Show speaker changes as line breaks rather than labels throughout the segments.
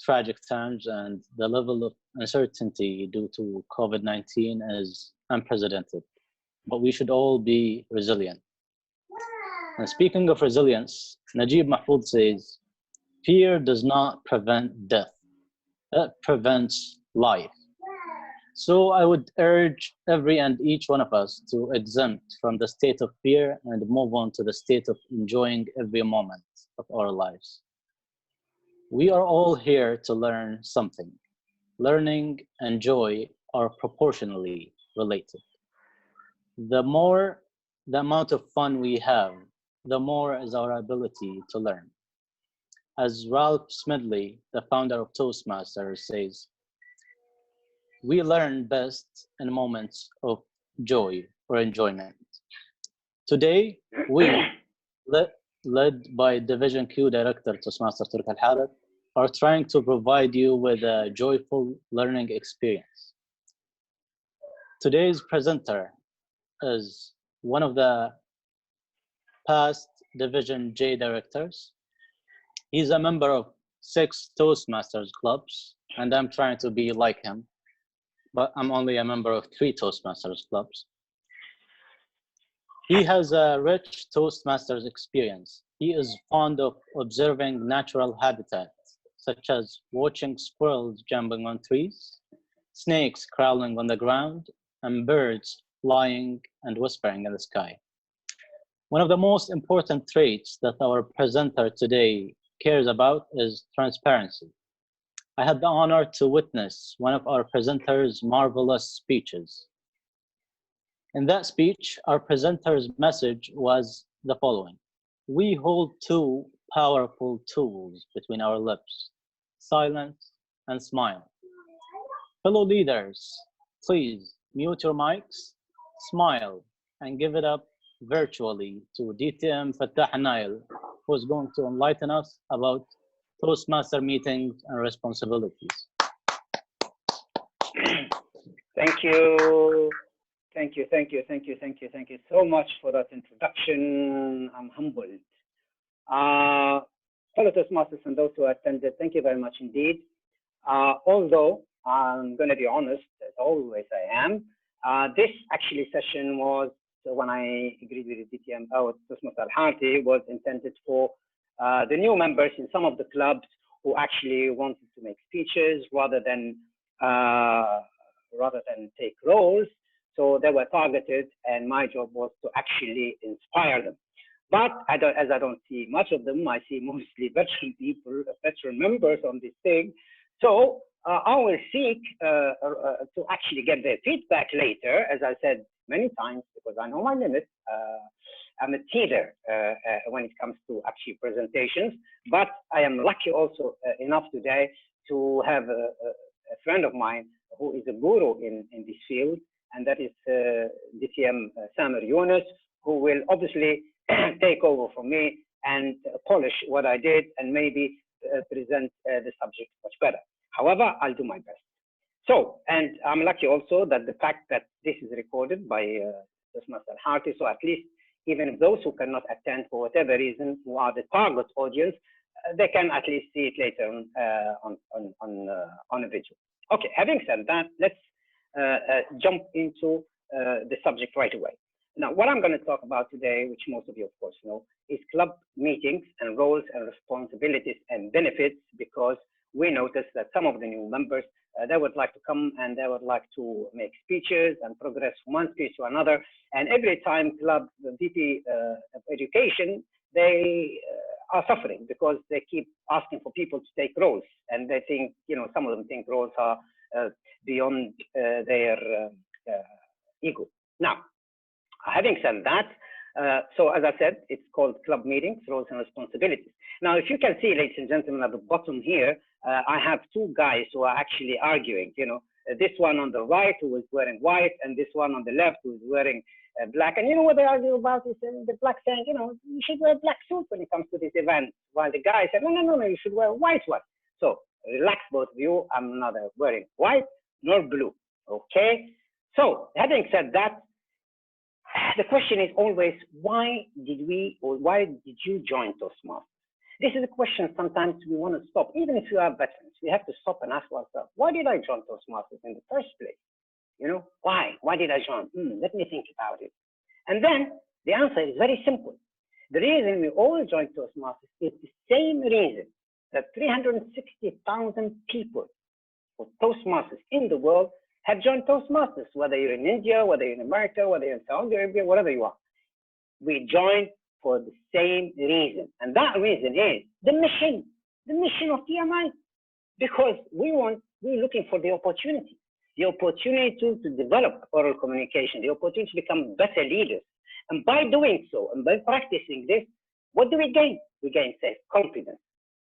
tragic times, and the level of uncertainty due to COVID-19 is unprecedented. But we should all be resilient. And speaking of resilience, Najib Mahfoud says, fear does not prevent death, it prevents life. So I would urge every and each one of us to exempt from the state of fear and move on to the state of enjoying every moment of our lives. We are all here to learn something. Learning and joy are proportionally related. The more the amount of fun we have, the more is our ability to learn. As Ralph Smedley, the founder of Toastmasters, says, we learn best in moments of joy or enjoyment. Today, we, led by Division Q Director Toastmasters Turk Al Harith, are trying to provide you with a joyful learning experience. Today's presenter is one of the past Division J directors. He's a member of 6 Toastmasters clubs, and I'm trying to be like him, but I'm only a member of 3 Toastmasters clubs. He has a rich Toastmasters experience. He is fond of observing natural habitats, such as watching squirrels jumping on trees, snakes crawling on the ground, and birds flying and whispering in the sky. One of the most important traits that our presenter today cares about is transparency. I had the honor to witness one of our presenter's marvelous speeches. In that speech, our presenter's message was the following: we hold 2 powerful tools between our lips, silence and smile. Fellow leaders, please mute your mics, smile, and give it up virtually to DTM Fattah Nail, who is going to enlighten us about Toastmaster meetings and responsibilities.
Thank you. Thank you so much for that introduction. I'm humbled. Fellow Toastmasters and those who attended, thank you very much indeed. Although I'm going to be honest, as always I am, this actually session was, when I agreed with the DTM, Toastmaster Al-Harthi, was intended for the new members in some of the clubs who actually wanted to make speeches rather than take roles. So they were targeted, and my job was to actually inspire them. But as I don't see much of them, I see mostly veteran people, veteran members on this thing. So I will seek to actually get their feedback later, as I said many times, because I know my limits. I'm a teeter when it comes to actually presentations, but I am lucky also enough today to have a friend of mine who is a guru in this field, and that is DTM Samer Yunus, who will obviously take over from me and polish what I did and maybe present the subject much better. However, I'll do my best. So, and I'm lucky also that the fact that this is recorded by Toastmaster Al-Harthi, so at least even if those who cannot attend for whatever reason, who are the target audience, they can at least see it later on a video. Okay, having said that, let's jump into the subject right away. Now, what I'm going to talk about today, which most of you, of course, know, is club meetings and roles and responsibilities and benefits, because we noticed that some of the new members, they would like to come and they would like to make speeches and progress from one speech to another. And every time club, the VP of education, they are suffering because they keep asking for people to take roles. And they think, you know, some of them think roles are beyond their ego. Now, having said that, so as I said, it's called club meetings, roles and responsibilities. Now, if you can see, ladies and gentlemen, at the bottom here, I have 2 guys who are actually arguing, you know, this one on the right who is wearing white and this one on the left who is wearing black. And you know what they argue about is the black saying, you know, you should wear black suit when it comes to this event. While the guy said, no, you should wear a white one. So relax, both of you. I'm neither wearing white nor blue. Okay. So having said that, the question is always, why did you join Toastmasters? This is a question sometimes we want to stop. Even if you are veterans, we have to stop and ask ourselves, why did I join Toastmasters in the first place? You know, why? Why did I join? Let me think about it. And then the answer is very simple. The reason we all join Toastmasters is the same reason that 360,000 people for Toastmasters in the world have joined Toastmasters, whether you're in India, whether you're in America, whether you're in Saudi Arabia, whatever you are. We join for the same reason. And that reason is the mission of TMI. Because we're looking for the opportunity to develop oral communication, the opportunity to become better leaders. And by doing so, and by practicing this, what do we gain? We gain self-confidence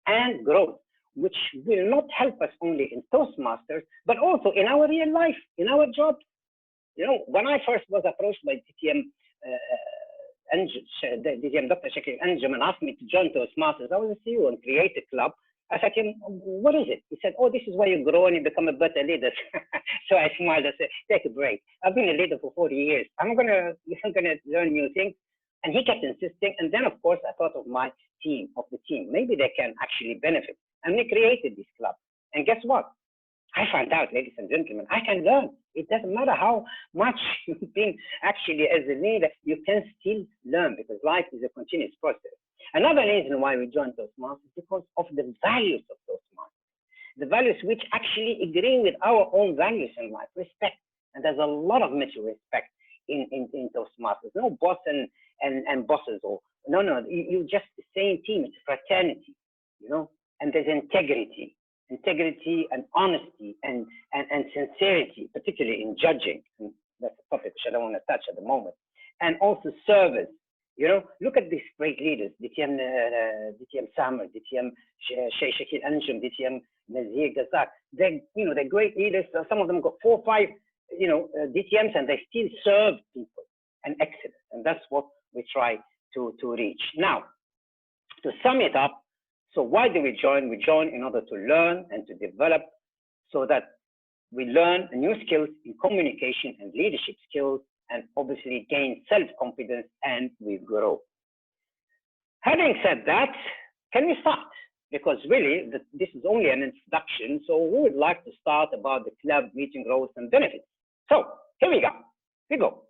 and growth, which will not help us only in Toastmasters, but also in our real life, in our jobs. You know, when I first was approached by DTM, DTM Dr. Shakir Anjum, and asked me to join Toastmasters, I was a CEO and create a club. I said to him, what is it? He said, oh, this is where you grow and you become a better leader. So I smiled. I said, take a break. I've been a leader for 40 years. I'm gonna learn new things. And he kept insisting. And then, of course, I thought of my team, Maybe they can actually benefit. And we created this club. And guess what? I found out, ladies and gentlemen, I can learn. It doesn't matter how much you've been actually as a leader, you can still learn because life is a continuous process. Another reason why we joined Toastmasters is because of the values of Toastmasters. The values which actually agree with our own values in life, respect. And there's a lot of mutual respect in Toastmasters. No boss and bosses, or no, you're just the same team. It's fraternity, you know, and there's integrity and honesty and sincerity, particularly in judging. And that's a topic which I don't want to touch at the moment. And also service. You know, look at these great leaders, DTM Samar, DTM Sheikh Shakir Anjum, DTM Nazir Gazak. They're great leaders. Some of them got 4 or 5, DTMs, and they still serve people and excellence. And that's what we try to reach. Now, to sum it up, so why do we join? We join in order to learn and to develop so that we learn new skills in communication and leadership skills, and obviously gain self-confidence, and we grow. Having said that, can we start? Because really, this is only an introduction, so we would like to start about the club, meeting roles, and benefits. So here we go.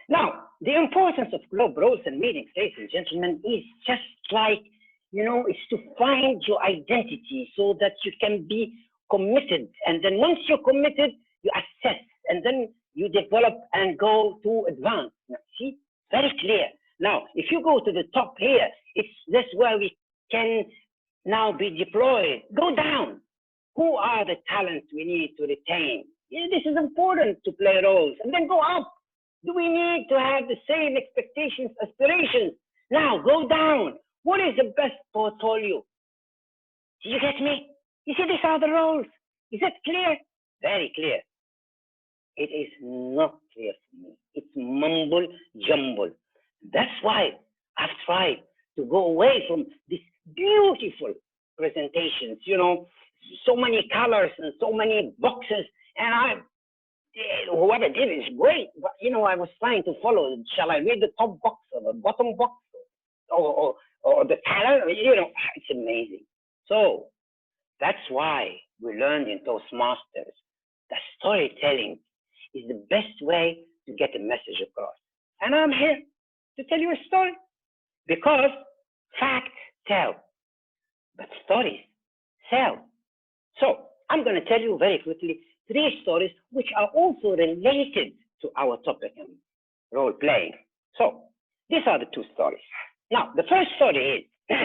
Now, the importance of club roles and meetings, ladies and gentlemen, is just like, is to find your identity so that you can be committed. And then once you're committed, you assess, and then you develop and go to advance. Now, see, very clear. Now, if you go to the top here, that's where we can now be deployed. Go down. Who are the talents we need to retain? Yeah, this is important to play roles. And then go up. Do we need to have the same expectations, aspirations? Now, go down. What is the best portfolio? Do you get me? You see, these are the roles. Is that clear? Very clear. It is not clear for me. It's mumble jumble. That's why I've tried to go away from these beautiful presentations, so many colors and so many boxes. And whoever did it is great. But, I was trying to follow. Shall I read the top box or the bottom box or the talent? It's amazing. So that's why we learned in Toastmasters that storytelling is the best way to get a message across. And I'm here to tell you a story because facts tell, but stories sell. So I'm going to tell you very quickly 3 stories which are also related to our topic and role playing. So these are the 2 stories. Now, the first story is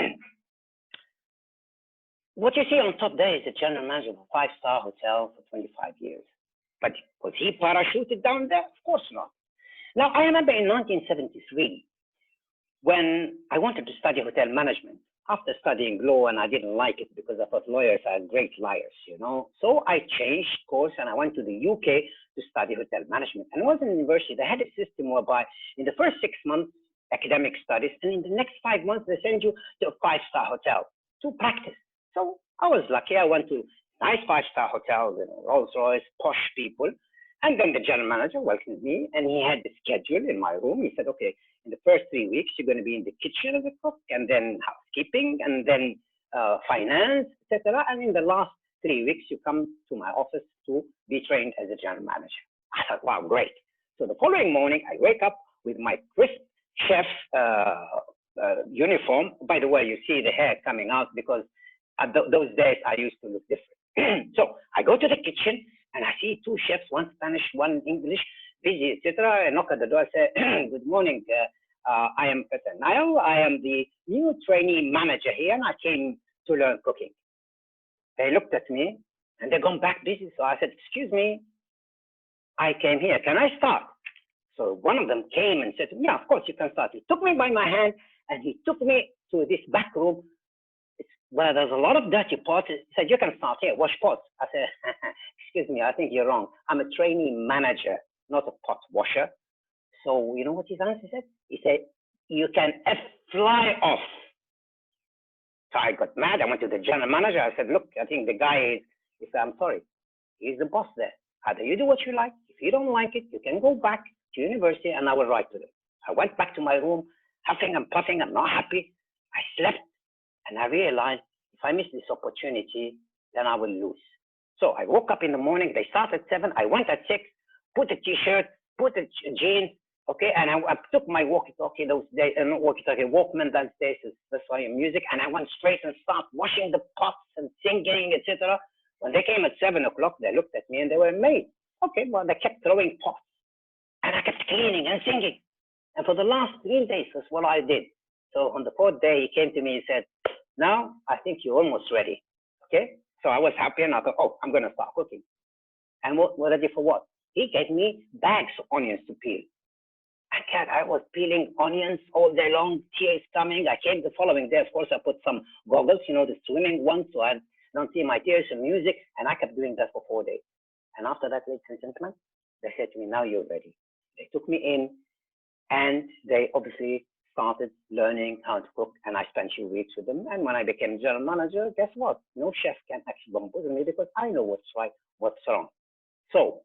what you see on top there is a general manager of a 5-star hotel for 25 years. But was he parachuted down there? Of course not. Now, I remember in 1973, when I wanted to study hotel management, after studying law, and I didn't like it because I thought lawyers are great liars, So I changed course and I went to the UK to study hotel management. And I was in university. They had a system whereby in the first 6 months, academic studies, and in the next 5 months, they send you to a 5-star hotel to practice. So I was lucky. I went to nice 5-star hotels, Rolls Royce, posh people. And then the general manager welcomed me, and he had the schedule in my room. He said, okay, in the first 3 weeks, you're going to be in the kitchen as a cook, and then housekeeping, and then finance, etc. And in the last 3 weeks, you come to my office to be trained as a general manager. I thought, wow, great. So the following morning, I wake up with my crisp chef uniform. By the way, you see the hair coming out because those days I used to look different. So I go to the kitchen and I see two chefs, one Spanish, one English, busy, etc. I knock at the door, I say, good morning. I am Peter Niall. I am the new trainee manager here, and I came to learn cooking. They looked at me and they're gone back busy. So I said, excuse me, I came here. Can I start? So one of them came and said, yeah, of course you can start. He took me by my hand and he took me to this back room where there's a lot of dirty pots. He said, you can start here, wash pots. I said, excuse me, I think you're wrong. I'm a trainee manager, not a pot washer. So you know what his answer said? He said, you can fly off. So I got mad. I went to the general manager. I said, look, I think the guy is, he said, I'm sorry, he's the boss there. Either you do what you like. If you don't like it, you can go back to university and I will write to them. I went back to my room, huffing and puffing. I'm not happy. I slept and I realized if I miss this opportunity, then I will lose. So I woke up in the morning. They started at 7. I went at 6, put a t-shirt, put a jeans, okay, and I took my walkie-talkie those days, not walkie-talkie, Walkman those days, that's why music, and I went straight and started washing the pots and singing, etc. When they came at 7 o'clock, they looked at me and they were amazed. Okay, well, they kept throwing pots, and I kept cleaning and singing. And for the last 3 days, that's what I did. So on the 4th day, he came to me and said, now I think you're almost ready, okay? So I was happy and I thought, oh, I'm going to start cooking. And what ready for what? He gave me bags of onions to peel. I was peeling onions all day long, tears coming. I came the following day, of course, I put some goggles, you know, the swimming ones, so I don't see my tears and music, and I kept doing that for 4 days. And after that, ladies and gentlemen, they said to me, now you're ready. They took me in, and they obviously started learning how to cook, and I spent 2 weeks with them. And when I became general manager, guess what? No chef can actually bamboozle me because I know what's right, what's wrong. So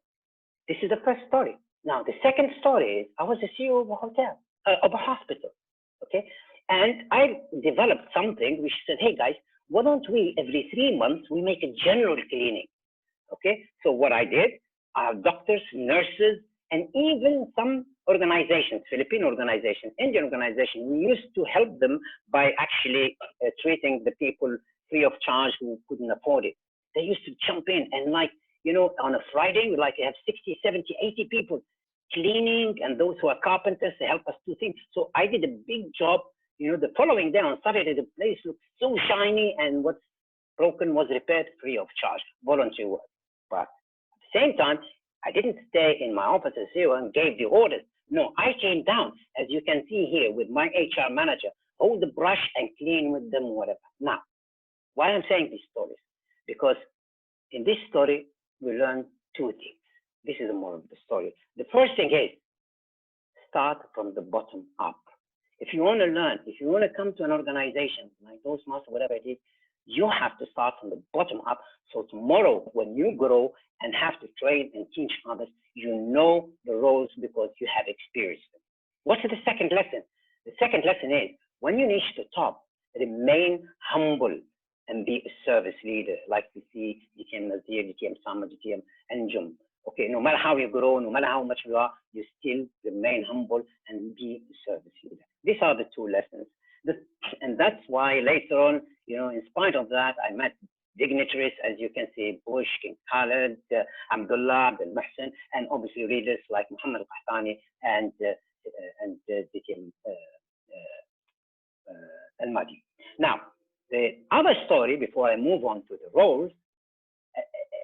this is the first story. Now, the second story is I was the CEO of a hotel, of a hospital, okay? And I developed something which said, hey guys, why don't we, every 3 months, we make a general cleaning, okay? So what I did, doctors, nurses, and even some organizations, Filipino organizations, Indian organizations, we used to help them by actually treating the people free of charge who couldn't afford it. They used to jump in and like, you know, on a Friday, we like to have 60, 70, 80 people cleaning, and those who are carpenters to help us do things. So I did a big job. You know, the following day on Saturday, the place looked so shiny, and what's broken was repaired free of charge, voluntary work. But at the same time, I didn't stay in my office as CEO and gave the orders. No, I came down, as you can see here, with my HR manager, hold the brush and clean with them, whatever. Now, why I'm saying these stories? Because in this story, we learn 2 things. This is the moral of the story. The first thing is start from the bottom up. If you want to learn, if you want to come to an organization like Toastmasters, whatever it is, you have to start from the bottom up. So tomorrow, when you grow and have to train and teach others, you know the roles because you have experienced them. What's the second lesson? The second lesson is when you reach the top, remain humble and be a service leader, like we see DTM Nazir, DTM Sama, DTM Anjum. Okay, no matter how you grow, no matter how much you are, you still remain humble and be a service leader. These are the 2 lessons. And that's why later on, you know, in spite of that, I met dignitaries, as you can see, Bush, King Khalid, Abdullah, Abdul Mahsen, and obviously leaders like Muhammad al-Qahtani and DTM al-Mahdi. Now, the other story, before I move on to the roles,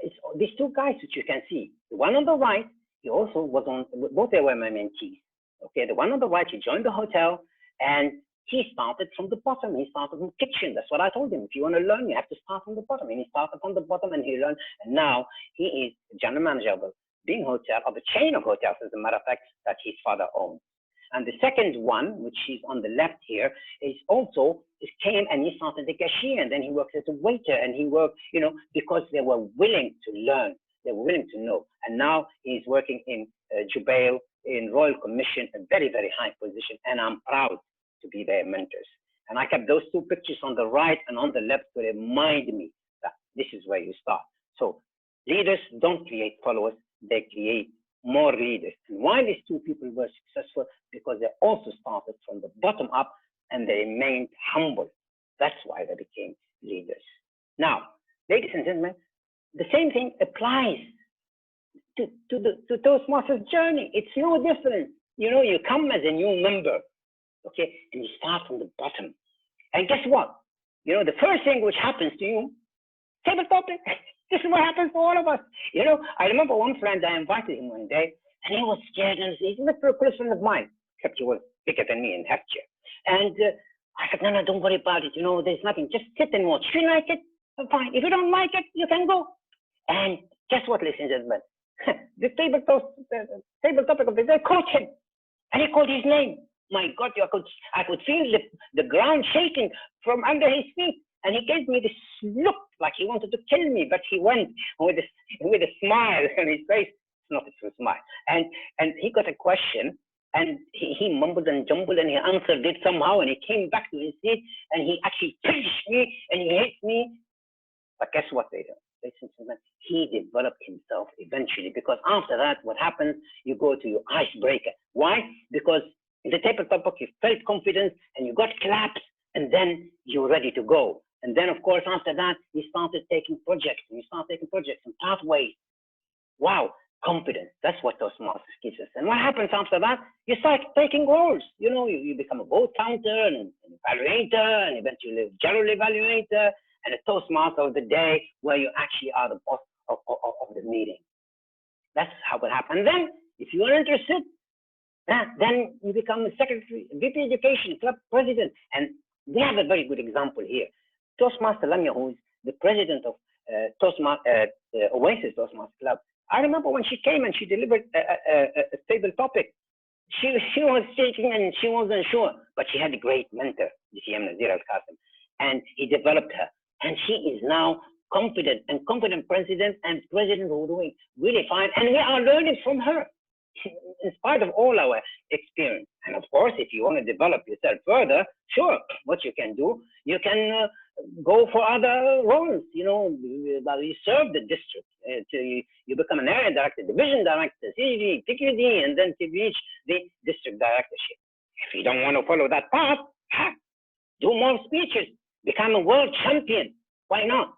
it's these 2 guys which you can see. The one on the right, he also was on, both they were my mentees. Okay, the one on the right, he joined the hotel and he started from the bottom. He started from the kitchen. That's what I told him. If you want to learn, you have to start from the bottom. And he started from the bottom and he learned. And now he is general manager of a big hotel, of a chain of hotels, as a matter of fact, that his father owns. And the second one, which is on the left here, is also, came and he started the cashier, and then he worked as a waiter, and he worked, you know, because they were willing to learn. They were willing to know. And now he's working in Jubail, in Royal Commission, a very, very high position. And I'm proud to be their mentors. And I kept those two pictures on the right and on the left to remind me that this is where you start. So leaders don't create followers, they create more leaders. And why these two people were successful? Because they also started from the bottom up and they remained humble. That's why they became leaders. Now, ladies and gentlemen, the same thing applies to Toastmasters journey. It's no different. You know, you come as a new member, okay, and you start from the bottom. And guess what? You know, the first thing which happens to you, table topic. This is what happens to all of us. You know, I remember one friend, I invited him one day, and he was scared, and he's a very close friend of mine, except he was bigger than me in healthcare. And I said, no, don't worry about it. You know, there's nothing. Just sit and watch. If you like it, fine. If you don't like it, you can go. And guess what, ladies and gentlemen? The table topic of the day, coach him. And he called his name. My God, I could feel the ground shaking from under his feet. And he gave me this look like he wanted to kill me, but he went with a smile on his face. It's not a true smile. And he got a question, and he mumbled and jumbled, and he answered it somehow, and he came back to his seat, and he actually pinched me, and he hit me. But guess what, ladies and gentlemen? He developed himself eventually, because after that, what happens? You go to your icebreaker. Why? Because in the table topic, you felt confidence, and you got claps, and then you're ready to go. And then, of course, after that, you started taking projects, and you start taking projects and pathways. Wow, confidence. That's what Toastmasters gives us. And what happens after that? You start taking roles. You know, you become a vote counter and an evaluator, and eventually a general evaluator, and a Toastmaster of the day, where you actually are the boss of the meeting. That's how it happens. And then, if you are interested, then you become a secretary, VP Education, club president. And we have a very good example here. Toastmaster Lamia, who is the president of Oasis Toastmasters Club. I remember when she came and she delivered a stable topic. She was shaking and she wasn't sure, but she had a great mentor, DTM Nazir Al-Qasim, and he developed her. And she is now confident president, and president who are doing really fine. And we are learning from her in spite of all our experience. And of course, if you want to develop yourself further, sure, what you can do, you can go for other roles. You know, you serve the district. You become an area director, division director, CG, TQD, and then to reach the district directorship. If you don't want to follow that path, do more speeches, become a world champion. Why not?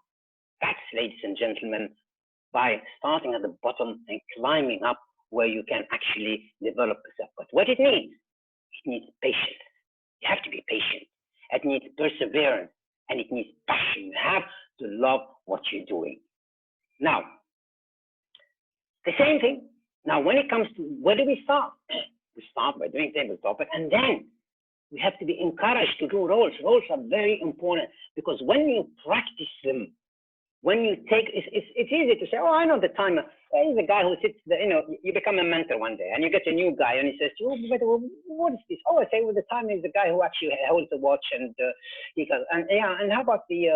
That's, ladies and gentlemen, by starting at the bottom and climbing up where you can actually develop yourself. But what it needs patience. You have to be patient. It needs perseverance, and it needs passion. You have to love what you're doing. Now, the same thing. Now, when it comes to where do we start? We start by doing table topic, and then we have to be encouraged to do roles. Roles are very important, because when you practice them, when you take, it's easy to say, oh, I know the timer. He's a guy who sits there, you know, you become a mentor one day and you get a new guy and he says, oh, but what is this? Oh, I say, well, the timer is the guy who actually holds the watch, and he goes, and yeah, and how about the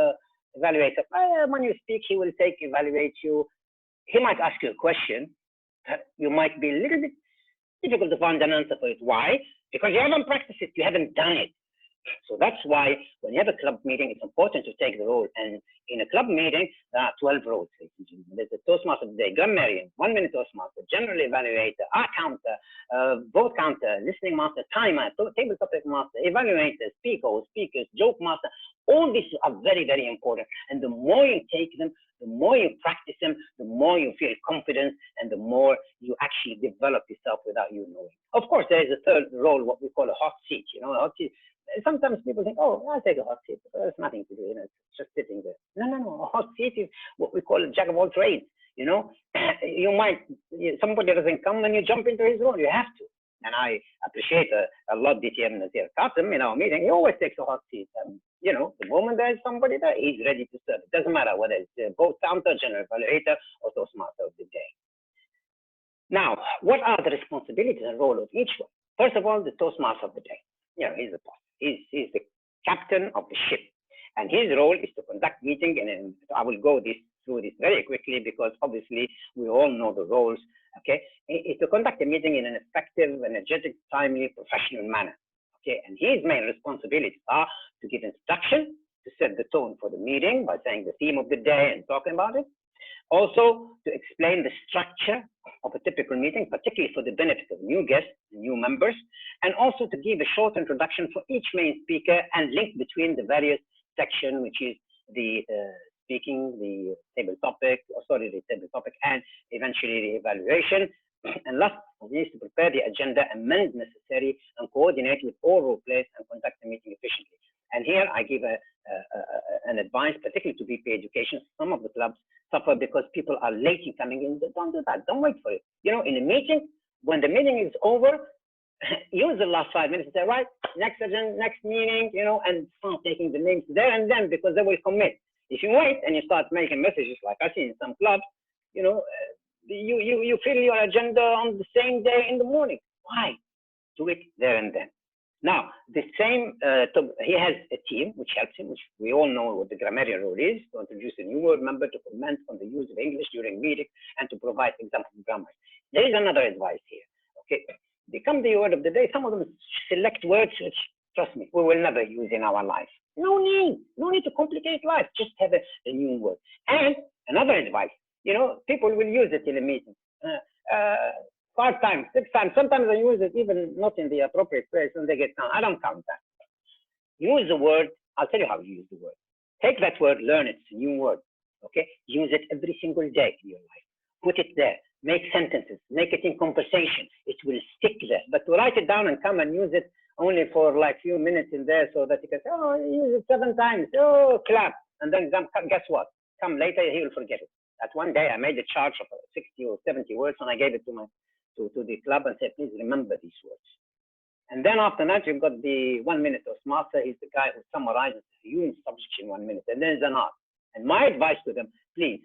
evaluator? When you speak, he will evaluate you. He might ask you a question. You might be a little bit difficult to find an answer for it. Why? Because you haven't practiced it, you haven't done it. So that's why when you have a club meeting, it's important to take the role. And in a club meeting, there are 12 roles. There's a Toastmaster of the day, grammarian, 1 minute Toastmaster, general evaluator, art counter, vote counter, listening master, timer, table topic master, evaluator, speakers, joke master. All these are very, very important. And the more you take them, the more you practice them, the more you feel confident, and the more you actually develop yourself without you knowing. Of course, there is a third role, what we call a hot seat. You know, a hot seat. Sometimes people think, oh, I'll take a hot seat. There's nothing to do, you know, it's just sitting there. No. A hot seat is what we call a jack of all trades. You know, somebody doesn't come and you jump into his role. You have to. And I appreciate a lot DTM Nazir Qasim in our meeting. He always takes a hot seat. You know, the moment there's somebody there, he's ready to serve. It doesn't matter whether it's vote counter, general evaluator, or Toastmaster of the day. Now, what are the responsibilities and role of each one? First of all, the Toastmaster of the day. You know, he's the boss. He's the captain of the ship. And his role is to conduct meeting, and I will go this through this very quickly because obviously we all know the roles. Okay, is to conduct a meeting in an effective, energetic, timely, professional manner. Okay, and his main responsibilities are to give instruction, to set the tone for the meeting by saying the theme of the day and talking about it. Also, to explain the structure of a typical meeting, particularly for the benefit of new guests, new members, and also to give a short introduction for each main speaker and link between the various sections, which is the speaking, the table topic, and eventually the evaluation. And last, we need to prepare the agenda, amend necessary, and coordinate with all role players and conduct the meeting efficiently. And here I give an advice, particularly to VP Education. Some of the clubs suffer because people are late in coming in. Don't do that. Don't wait for it. You know, in a meeting, when the meeting is over, use the last 5 minutes to say, right, next agenda, next meeting, you know, and start taking the names there and then because they will commit. If you wait and you start making messages like I see in some clubs, you know, you fill your agenda on the same day in the morning. Why? Do it there and then. Now, the same, he has a team which helps him, which we all know what the grammarian rule is, to introduce a new word member, to comment on the use of English during meeting, and to provide examples of grammar. There is another advice here, okay? Become the word of the day. Some of them select words which, trust me, we will never use in our life. No need to complicate life. Just have a new word. And another advice, you know, people will use it in a meeting. 5 times, 6 times. Sometimes I use it even not in the appropriate place and they get count. I don't count that. Use the word. I'll tell you how you use the word. Take that word, learn it. It's a new word. Okay? Use it every single day in your life. Put it there. Make sentences. Make it in conversation. It will stick there. But to write it down and come and use it only for like few minutes in there so that you can say, oh, use it 7 times. Oh, clap. And then guess what? Come later, he will forget it. That one day I made a charge of 60 or 70 words and I gave it to the club and said, please remember these words. And then after that, you've got the 1 minute Toastmaster. He's the guy who summarizes a huge subject in 1 minute. And then there's an art. And my advice to them, please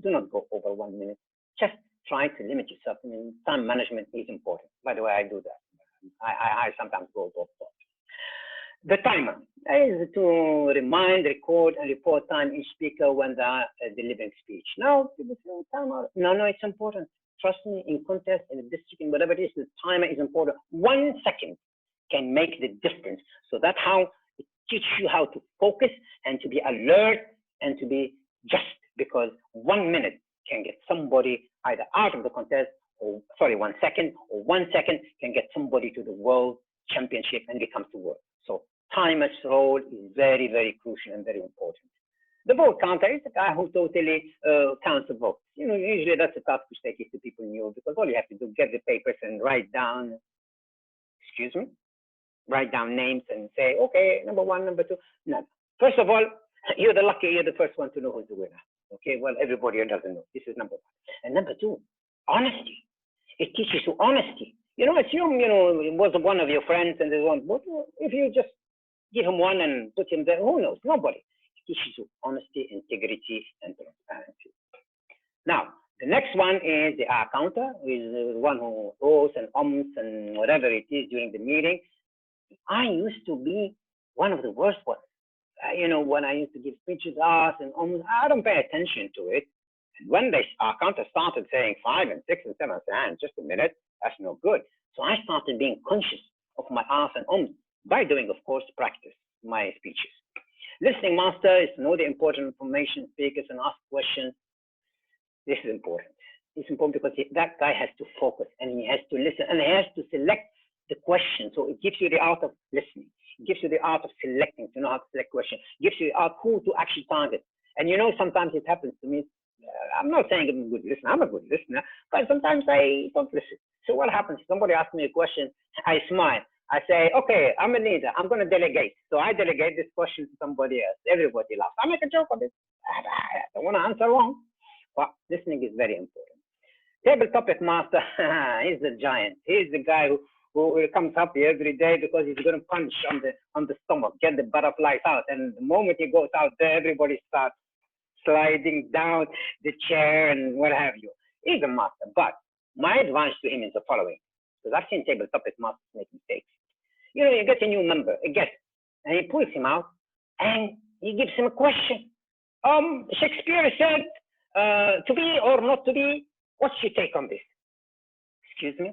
do not go over 1 minute. Just try to limit yourself. I mean, time management is important. By the way, I do that. I sometimes go off. The timer is to remind, record, and report time each speaker when they are delivering speech. Now, people say, timer. No, it's important. Trust me, in contest, in a district, in whatever it is, the timer is important. 1 second can make the difference. So that's how it teaches you how to focus and to be alert and to be just, because 1 minute can get somebody either out of the contest, or 1 second, or 1 second can get somebody to the world championship and becomes the world. So timer's role is very, very crucial and very important. The vote counter is the guy who totally counts the votes. You know, usually that's a task which they give to people new because all you have to do, get the papers and write down, write down names and say, okay, number 1, number 2. No. First of all, you're the first one to know who's the winner. Okay, well, everybody doesn't know. This is number 1. And number 2, honesty. It teaches you honesty. You know, assume, you know, it was one of your friends and there's one, but if you just give him one and put him there, who knows? Nobody. Teaches you honesty, integrity, and transparency. Now, the next one is the R counter, who is the one who ohs and ums and whatever it is during the meeting. I used to be one of the worst ones. You know, when I used to give speeches, ahs and ums, I don't pay attention to it. And when the R counter started saying 5 and 6 and 7, I said, just a minute, that's no good. So I started being conscious of my ahs and ums by doing, of course, practice my speeches. Listening master is to know the important information, speakers, and ask questions. This is important. It's important because that guy has to focus and he has to listen and he has to select the question. So it gives you the art of listening. It gives you the art of selecting, to know how to select questions. It gives you the art who to actually target. And you know, sometimes it happens to me. I'm not saying I'm a good listener. I'm a good listener, but sometimes I don't listen. So what happens? Somebody asks me a question. I smile. I say, okay, I'm a leader. I'm going to delegate. So I delegate this question to somebody else. Everybody laughs. I make a joke of it. I don't want to answer wrong. But listening is very important. Table topic master, he's the giant. He's the guy who comes happy every day because he's going to punch on the stomach, get the butterflies out. And the moment he goes out there, everybody starts sliding down the chair and what have you. He's a master. But my advice to him is the following. Because I've seen table topic masters make mistakes. You know, you get a new member, a guest, and he pulls him out and he gives him a question. Shakespeare said, to be or not to be? What's your take on this? Excuse me?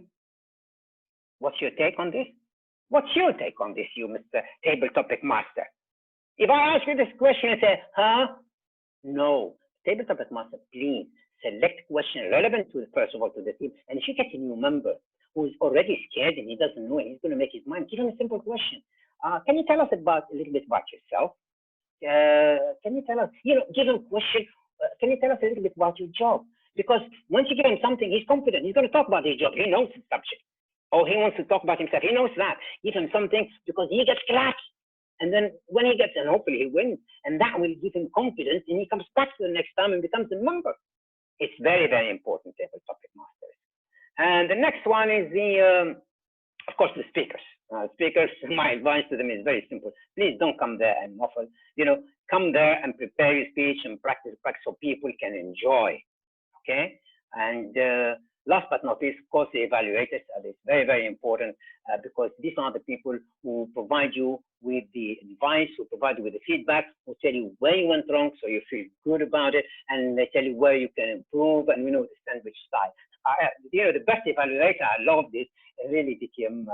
What's your take on this? What's your take on this, you Mr. Table Topic Master? If I ask you this question and say, huh? No. Table Topic Master, please select question relevant to, first of all, to the team. And if you get a new member who's already scared and he doesn't know it, he's going to make his mind, give him a simple question. Can you tell us a little bit about yourself? Can you tell us, give him a question. Can you tell us a little bit about your job? Because once you give him something, he's confident. He's going to talk about his job. He knows the subject. Or he wants to talk about himself. He knows that. Give him something because he gets clapped. And then when he gets, and hopefully he wins, and that will give him confidence, and he comes back to the next time and becomes a member. It's very, very important, Table Topic Masters. And the next one is of course, the speakers. Speakers, my advice to them is very simple. Please don't come there and waffle. Come there and prepare your speech and practice so people can enjoy. Okay? And last but not least, of course, the evaluators. It's very, very important because these are the people who provide you with the advice, who provide you with the feedback, who tell you where you went wrong so you feel good about it, and they tell you where you can improve, and the sandwich style. The best evaluator, I love this, really became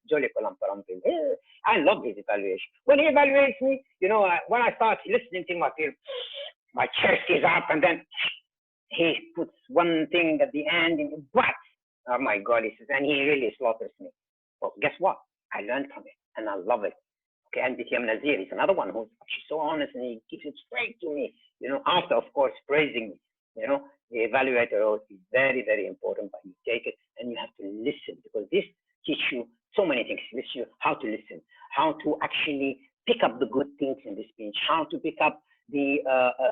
Jolly Kolamparampi. I love his evaluation. When he evaluates me, when I start listening to him, I feel my chest is up, and then he puts one thing at the end in the butt. Oh my God, he says, and he really slaughters me. Well, guess what? I learned from it, and I love it. Okay, and BTM Nazir is another one who's actually so honest, and he gives it straight to me, after, of course, praising me. The evaluator role is very, very important, but you take it and you have to listen, because this teaches you so many things. It teaches you how to listen, how to actually pick up the good things in the speech, how to pick up the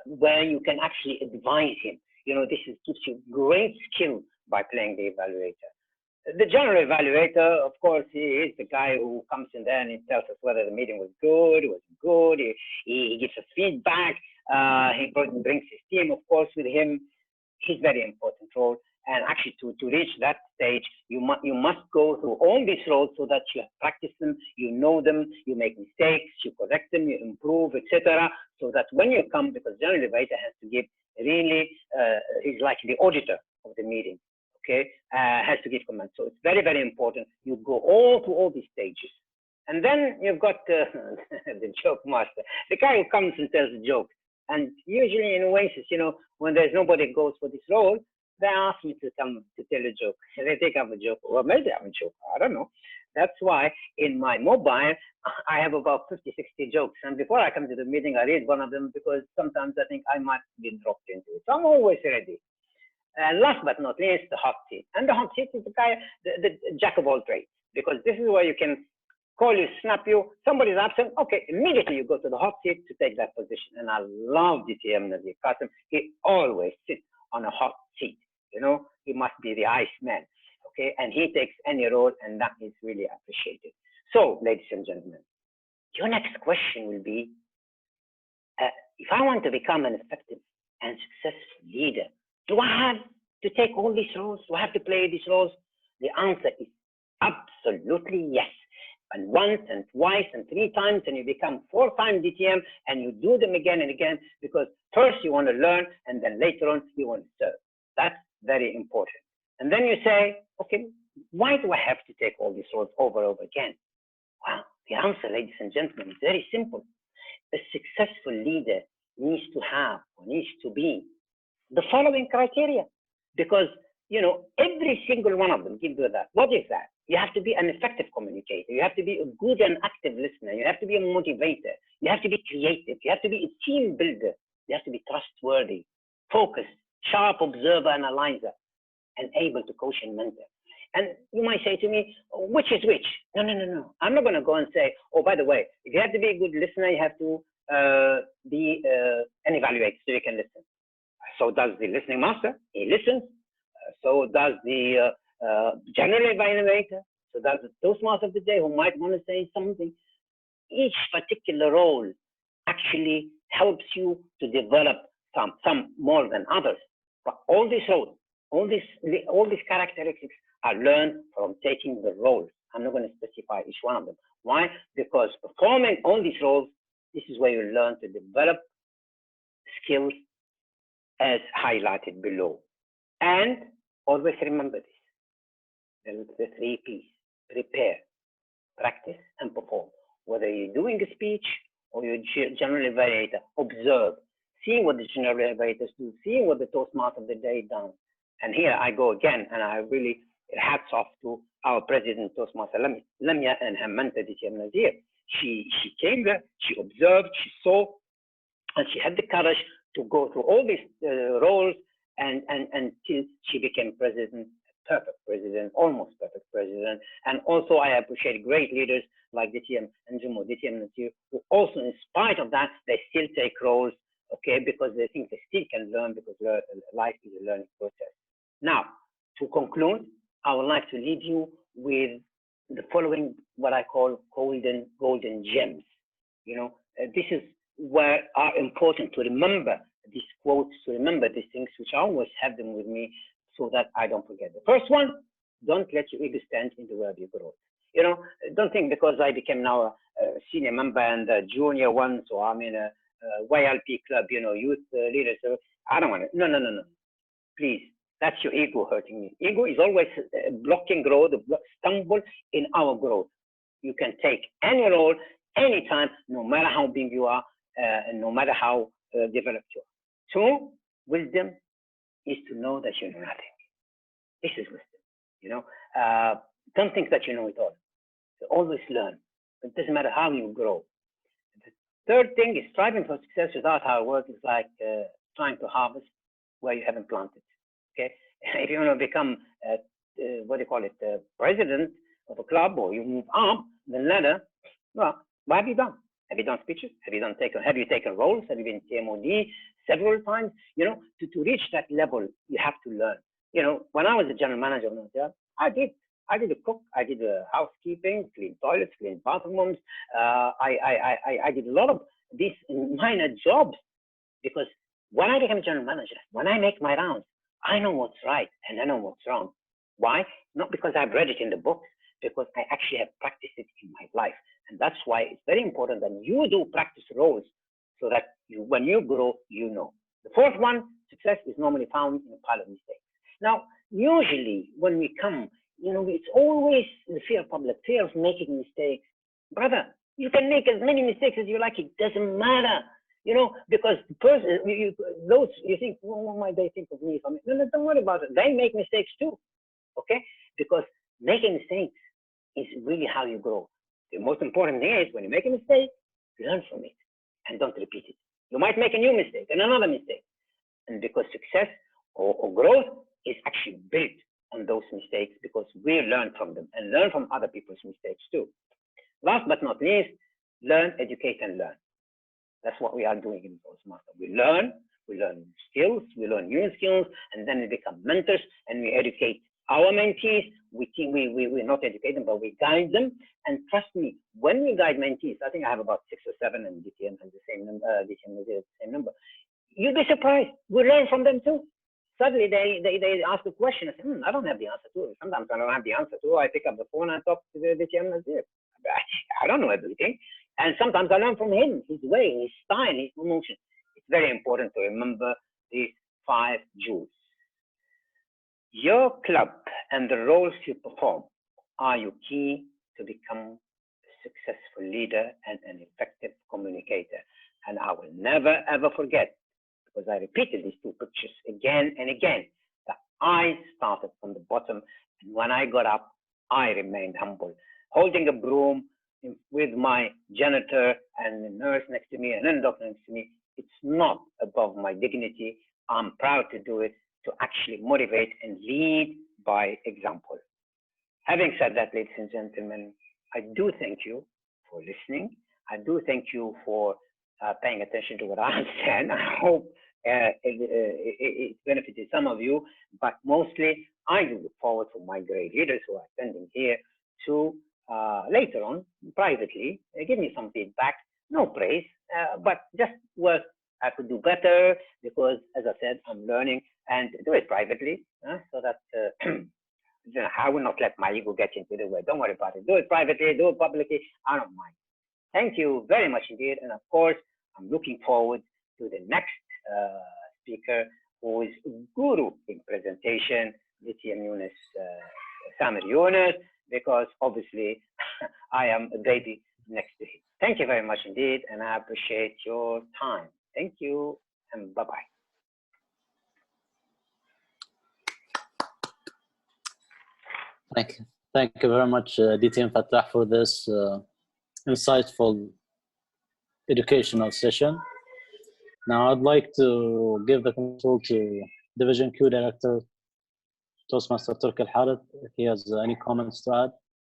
where you can actually advise him. This gives you great skill by playing the evaluator. The general evaluator, of course, he is the guy who comes in there and he tells us whether the meeting was good, he gives us feedback, he brings his team, of course, with him. He's very important role. And actually, to reach that stage, you must go through all these roles so that you practice them, you know them, you make mistakes, you correct them, you improve, etc. So that when you come, because general evaluator has to give really, he's like the auditor of the meeting. Okay, has to give comments. So it's very, very important. You go through all these stages. And then you've got the joke master, the guy who comes and tells a joke. And usually in Oasis, when there's nobody who goes for this role, they ask me to come to tell a joke. They think I'm a joke, or maybe I'm a joke, I don't know. That's why in my mobile, I have about 50, 60 jokes. And before I come to the meeting, I read one of them because sometimes I think I might be dropped into it. So I'm always ready. And last but not least, the hot seat. And the hot seat is the guy, the jack of all trades, because this is where you can call you, snap you, somebody's absent, okay, immediately you go to the hot seat to take that position. And I love DTM Nazir Qasim. He always sits on a hot seat. He must be the Iceman, okay? And he takes any role, and that is really appreciated. So, ladies and gentlemen, your next question will be, if I want to become an effective and successful leader, do I have to take all these roles? Do I have to play these roles? The answer is absolutely yes. And once and twice and 3 times, and you become 4-time DTM, and you do them again and again, because first you want to learn, and then later on you want to serve. That's very important. And then you say, okay, why do I have to take all these roles over and over again? Well, the answer, ladies and gentlemen, is very simple. A successful leader needs to have, or needs to be, the following criteria, because every single one of them gives you that. What is that? You have to be an effective communicator. You have to be a good and active listener. You have to be a motivator. You have to be creative. You have to be a team builder. You have to be trustworthy, focused, sharp observer, analyzer, and able to coach and mentor. And you might say to me, which is which? No. I'm not going to go and say, oh, by the way, if you have to be a good listener, you have to be an evaluator so you can listen. So does the listening master. He listens. So does the general evaluator. So does the Toastmaster of the day, who might want to say something. Each particular role actually helps you to develop some more than others. But all these roles, all these characteristics are learned from taking the roles. I'm not going to specify each one of them. Why? Because performing all these roles, this is where you learn to develop skills as highlighted below. And always remember this, the three P's: prepare, practice, and perform. Whether you're doing a speech or you're general evaluator, observe, seeing what the general evaluators do, seeing what the Toastmaster of the day does. And here I go again, and I really hats off to our president, Toastmaster Lamia, and her mentor, DTM Nazir. She came there, she observed, she saw, and she had the courage to go through all these roles and until she became president, perfect president, almost perfect president. And also I appreciate great leaders like DTM and DTM Nazir, who also, in spite of that, they still take roles, okay, because they think they still can learn, because life is a learning process. Now, to conclude, I would like to leave you with the following, what I call golden gems. You know, this is where are important to remember these quotes, to remember these things, which I always have them with me so that I don't forget. The first one: don't let your ego stand in the way of your growth. You know, don't think because I became now a senior member and a junior one, so I'm in a YLP club, you know, youth leader, so I don't want to. No. Please, that's your ego hurting me. Ego is always blocking growth, stumble in our growth. You can take any role, anytime, no matter how big you are, and no matter how developed you are. Two, wisdom is to know that you know nothing. This is wisdom. You know, don't think that you know it all. So always learn. It doesn't matter how you grow. The third thing is striving for success without hard work is like trying to harvest where you haven't planted. Okay, if you want to become what do you call it, president of a club, or you move up the ladder, well, what have you done? Have you done speeches? Have you taken roles? Have you been TMOD several times? You know, to reach that level, you have to learn. You know, when I was a general manager of Nigeria, I did a cook, I did a housekeeping, clean toilets, clean bathrooms. I did a lot of these minor jobs, because when I became a general manager, when I make my rounds, I know what's right and I know what's wrong. Why? Not because I've read it in the books, because I actually have practiced it in my life. And that's why it's very important that you do practice roles, so that when you grow, you know. The fourth one, success is normally found in a pile of mistakes. Now, usually when we come, you know, it's always the fear of public, fear of making mistakes. Brother, you can make as many mistakes as you like, it doesn't matter. You know, because the person, you think, well, what might they think of me? No, don't worry about it. They make mistakes too, okay? Because making mistakes is really how you grow. The most important thing is, when you make a mistake, learn from it and don't repeat it. You might make a new mistake and another mistake. And because success or growth is actually built on those mistakes, because we learn from them and learn from other people's mistakes too. Last but not least, learn, educate, and learn. That's what we are doing in Toastmasters. We learn skills, we learn new skills, and then we become mentors and we educate our mentees. We not educate them, but we guide them. And trust me, when we guide mentees, I think I have about 6 or 7, and DTM has the same number, DTM has the same number. You'll be surprised. We learn from them too. Suddenly they ask a question. I say, I don't have the answer to it. Sometimes I don't have the answer to it. I pick up the phone and talk to the DTM Nazir. I don't know everything. And sometimes I learn from him, his way, his style, his emotion. It's very important to remember these 5 jewels. Your club and the roles you perform are your key to become a successful leader and an effective communicator. And I will never, ever forget, because I repeated these 2 pictures again and again, that I started from the bottom, and when I got up, I remained humble, holding a broom with my janitor and the nurse next to me and then the doctor next to me. It's not above my dignity. I'm proud to do it, to actually motivate and lead by example. Having said that, ladies and gentlemen, I do thank you for listening. I do thank you for paying attention to what I said. I hope it benefited some of you, but mostly I do look forward to my great leaders who are attending here to later on, privately, give me some feedback, no praise, but just what I could do better, because as I said, I'm learning, and do it privately, so that I will not let my ego get into the way. Don't worry about it. Do it privately, do it publicly, I don't mind. Thank you very much indeed. And of course, I'm looking forward to the next speaker who is guru in presentation, Lithium Yunus, Samir Yunus, because obviously I am a baby next to him. Thank you very much indeed, and I appreciate your time. Thank you, and bye-bye.
Thank you very much, DT and Fattah, for this insightful educational session. Now I'd like to give the control to Division Q Director, Toastmaster Turk Al Harith, if he has any comments to add.